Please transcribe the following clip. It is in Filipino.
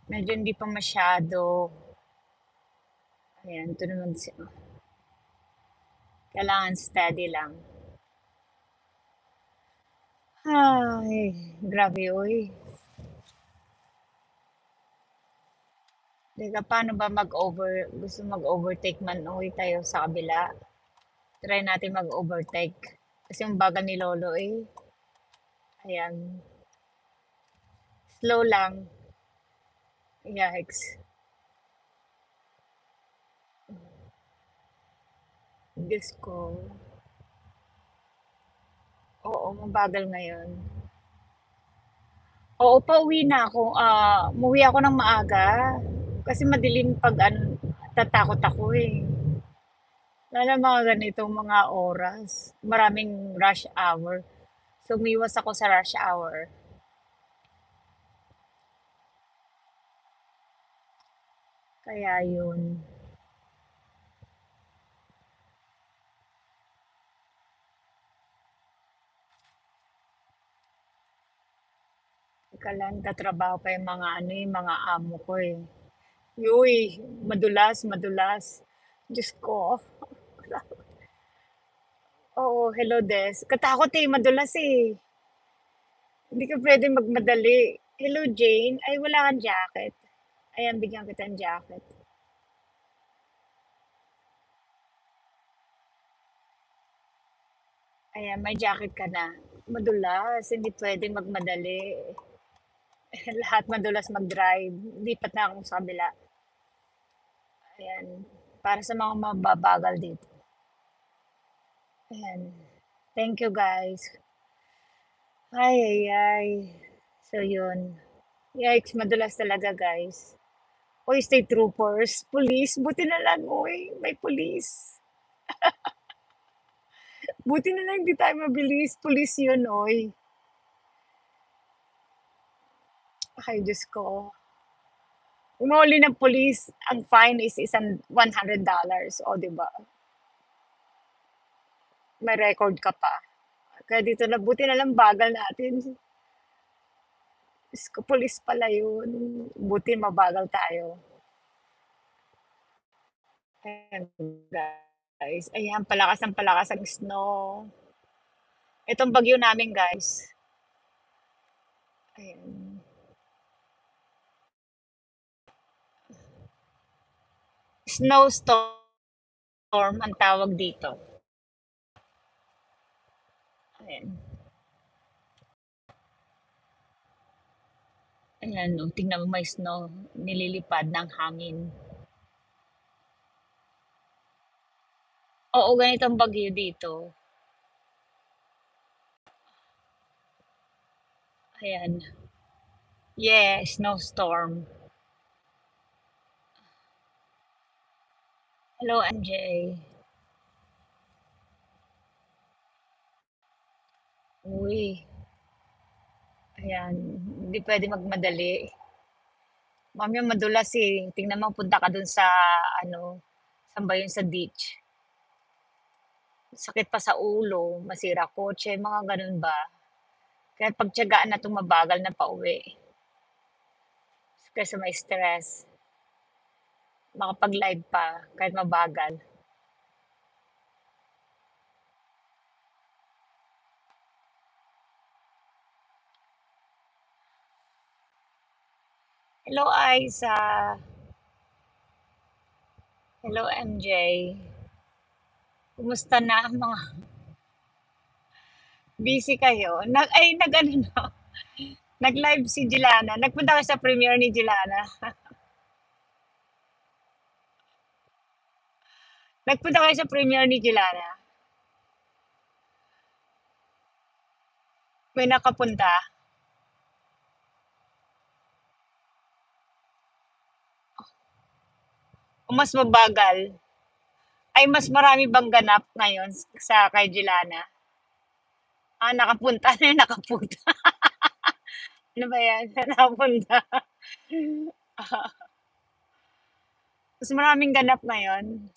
Medyo hindi pa masyado. Ayan, ito naman kailangan steady lang. Ay, grabe uy. Teka, paano ba gusto mag-overtake man uwi tayo sa kabila? Try natin mag-overtake. Kasi yung bagal ni Lolo eh. Ayan, slow lang. Yikes. Diyos ko. Oo, mabagal ngayon. Oo, pauwi na ako. Umuwi ako ng maaga. Kasi madilim pag ano, tatakot ako eh. Lalo mga ganitong mga oras. Maraming rush hour. So, umiwas ako sa rush hour. Kaya yun. Teka lang, katrabaho pa yung mga ano yung mga amo ko eh. Yuy, madulas, madulas. Diyos ko. Oo, hello Des. Katakot eh, madulas eh. Hindi ka pwede magmadali. Hello Jane. Ay, wala kang jacket. Ayan, bigyan kita ng jacket. Ayan, may jacket ka na. Madulas, hindi pwede magmadali. Lahat madulas mag-drive. Lipat na ako sa kabila. Ayan, para sa mga mababagal dito. Ayan. Thank you guys. Ay, ay, ay. So, yun. Yikes, madulas talaga guys. Uy, state troopers, police, buti na lang, uy, may police. Buti na lang hindi tayo mabilis, police yun, uy. Ay, Diyos ko. Umuli ng police, ang fine is isang $100. O, di ba? May record ka pa. Kaya dito na, buti na lang bagal natin. Diyos ko, police pala yun. Buti mabagal tayo. Ayan, guys. Ayan, palakas ang snow. Itong bagyo namin, guys. Ayan. Snowstorm ang tawag dito. Ayan. Ayan, oh, tingnan mo may snow. Nililipad ng hangin. Oo, ganito ang bagyo dito. Ayan. Yeah, snowstorm. Hello, MJ. Uy, ayan. Hindi pwede magmadali. Mamaya madulas eh. Tingnan mo, punta ka dun sa, ano, saan ba yun sa beach? Sakit pa sa ulo, masira kotse, mga ganun ba? Kaya pagtiyagaan na itong mabagal na pauwi. Kasi may stress. Makapag-live pa, kahit mabagal. Hello, Aiza. Hello, MJ. Kumusta na ang mga busy kayo? Nag-ano na, nag-live si Jilana. Nagpunta ka sa premiere ni Jilana. Nagpunta kayo sa premiere ni Jilana. May nakapunta. O mas mabagal. Ay, mas marami bang ganap ngayon sa kay Jilana? Nakapunta na nakapunta. Ano ba yan? Nakapunta. Mas maraming ganap ngayon.